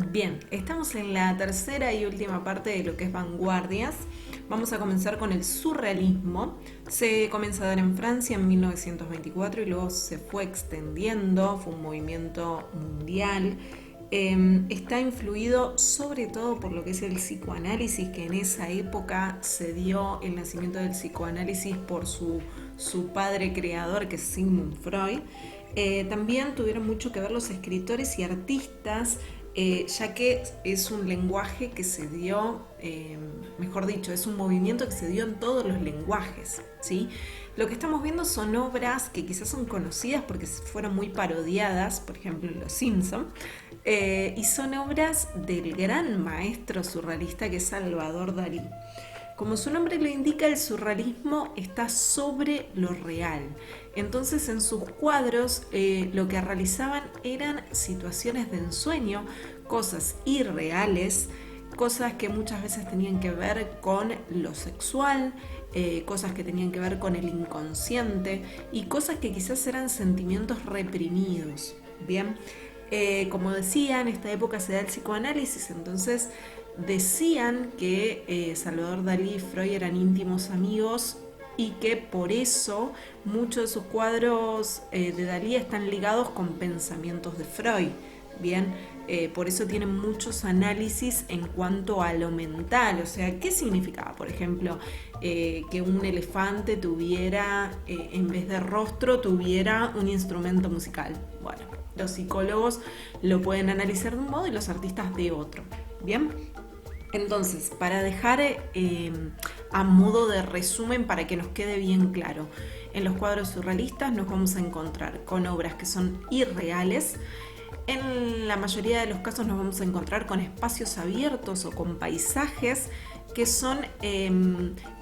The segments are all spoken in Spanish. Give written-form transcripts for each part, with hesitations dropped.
Bien, estamos en la tercera y última parte de lo que es vanguardias. Vamos a comenzar con el surrealismo. Se comienza a dar en Francia en 1924 y luego se fue extendiendo, fue un movimiento mundial. Está influido sobre todo por lo que es el psicoanálisis, que en esa época se dio el nacimiento del psicoanálisis por su padre creador, que es Sigmund Freud. También tuvieron mucho que ver los escritores y artistas, ya que es un lenguaje que se dio, mejor dicho, es un movimiento que se dio en todos los lenguajes, ¿sí? Lo que estamos viendo son obras que quizás son conocidas porque fueron muy parodiadas, por ejemplo en Los Simpson, y son obras del gran maestro surrealista que es Salvador Dalí. Como su nombre lo indica, el surrealismo está sobre lo real. Entonces en sus cuadros lo que realizaban eran situaciones de ensueño, cosas irreales, cosas que muchas veces tenían que ver con lo sexual, cosas que tenían que ver con el inconsciente y cosas que quizás eran sentimientos reprimidos. Bien, como decía, en esta época se da el psicoanálisis, entonces decían que Salvador Dalí y Freud eran íntimos amigos y que por eso muchos de sus cuadros de Dalí están ligados con pensamientos de Freud. Bien, por eso tienen muchos análisis en cuanto a lo mental, o sea, ¿qué significaba? Por ejemplo, que un elefante tuviera, en vez de rostro, tuviera un instrumento musical. Bueno, los psicólogos lo pueden analizar de un modo y los artistas de otro. Bien, entonces, para dejar a modo de resumen para que nos quede bien claro, en los cuadros surrealistas nos vamos a encontrar con obras que son irreales. En la mayoría de los casos nos vamos a encontrar con espacios abiertos o con paisajes que son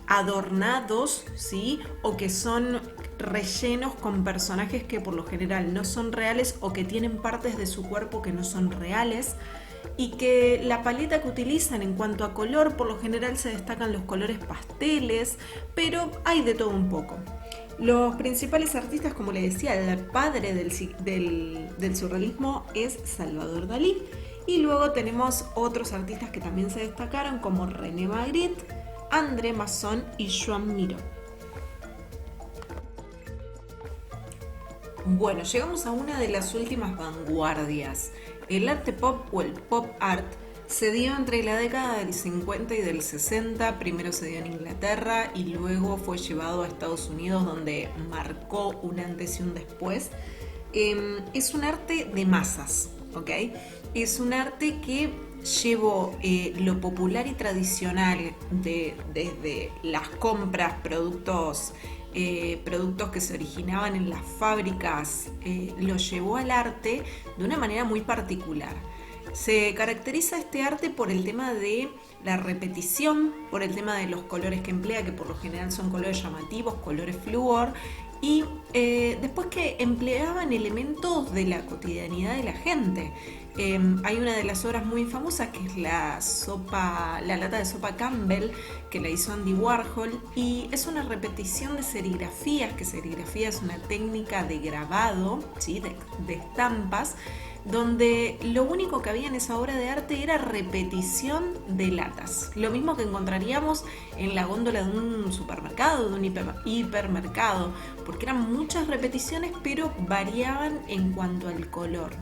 adornados, ¿sí? O que son rellenos con personajes que por lo general no son reales o que tienen partes de su cuerpo que no son reales, y que la paleta que utilizan en cuanto a color, por lo general se destacan los colores pasteles, pero hay de todo un poco. Los principales artistas, como les decía, el padre del surrealismo es Salvador Dalí, y luego tenemos otros artistas que también se destacaron como René Magritte, André Masson y Joan Miró. Bueno, llegamos a una de las últimas vanguardias. El arte pop o el pop art se dio entre la década del 50 y del 60, primero se dio en Inglaterra y luego fue llevado a Estados Unidos, donde marcó un antes y un después. Es un arte de masas, ¿ok? Es un arte que llevó lo popular y tradicional desde las compras, productos que se originaban en las fábricas, lo llevó al arte de una manera muy particular. Se caracteriza este arte por el tema de la repetición, por el tema de los colores que emplea, que por lo general son colores llamativos, colores flúor, y después que empleaban elementos de la cotidianidad de la gente. Hay una de las obras muy famosas que es la lata de sopa Campbell, que la hizo Andy Warhol, y es una repetición de serigrafías, que serigrafía es una técnica de grabado, ¿sí? de estampas, donde lo único que había en esa obra de arte era repetición de latas. Lo mismo que encontraríamos en la góndola de un supermercado, de un hipermercado, porque eran muchas repeticiones, pero variaban en cuanto al color.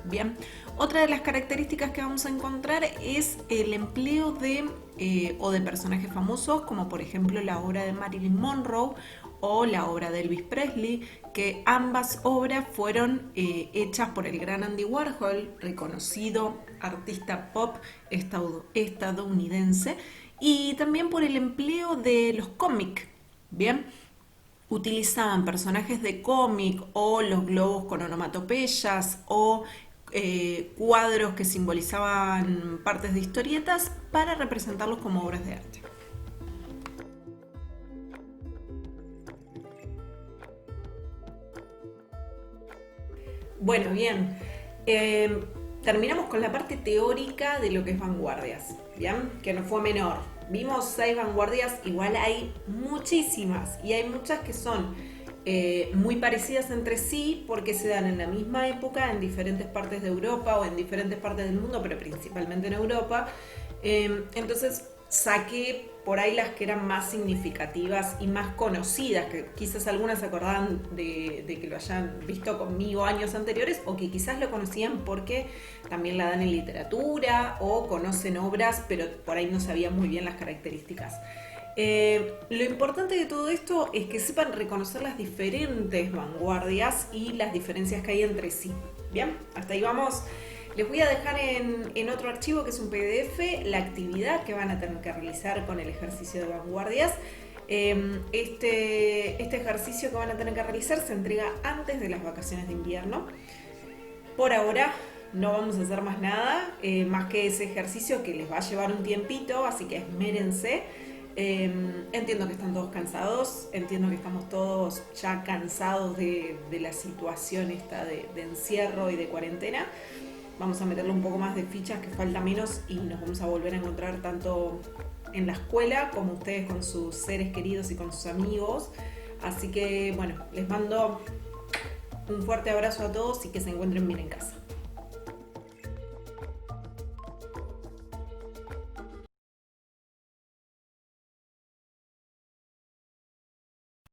Bien, otra de las características que vamos a encontrar es el empleo de personajes famosos, como por ejemplo la obra de Marilyn Monroe o la obra de Elvis Presley, que ambas obras fueron hechas por el gran Andy Warhol, reconocido artista pop estadounidense, y también por el empleo de los cómics. Bien, utilizaban personajes de cómic o los globos con onomatopeyas o cuadros que simbolizaban partes de historietas para representarlos como obras de arte. Bueno, bien, terminamos con la parte teórica de lo que es vanguardias, ¿bien? Que no fue menor. Vimos 6 vanguardias, igual hay muchísimas, y hay muchas que son muy parecidas entre sí porque se dan en la misma época en diferentes partes de Europa o en diferentes partes del mundo, pero principalmente en Europa. Entonces saqué por ahí las que eran más significativas y más conocidas, que quizás algunas se acordaban de que lo hayan visto conmigo años anteriores o que quizás lo conocían porque también la dan en literatura o conocen obras, pero por ahí no sabían muy bien las características. Lo importante de todo esto es que sepan reconocer las diferentes vanguardias y las diferencias que hay entre sí. Bien, hasta ahí vamos. Les voy a dejar en otro archivo que es un PDF la actividad que van a tener que realizar con el ejercicio de vanguardias. Este ejercicio que van a tener que realizar se entrega antes de las vacaciones de invierno. Por ahora no vamos a hacer más nada, más que ese ejercicio que les va a llevar un tiempito, así que esmérense. Entiendo que están todos cansados, entiendo que estamos todos ya cansados de la situación esta de encierro y de cuarentena. Vamos a meterle un poco más de fichas, que falta menos, y nos vamos a volver a encontrar tanto en la escuela como ustedes con sus seres queridos y con sus amigos. Así que bueno, les mando un fuerte abrazo a todos y que se encuentren bien en casa.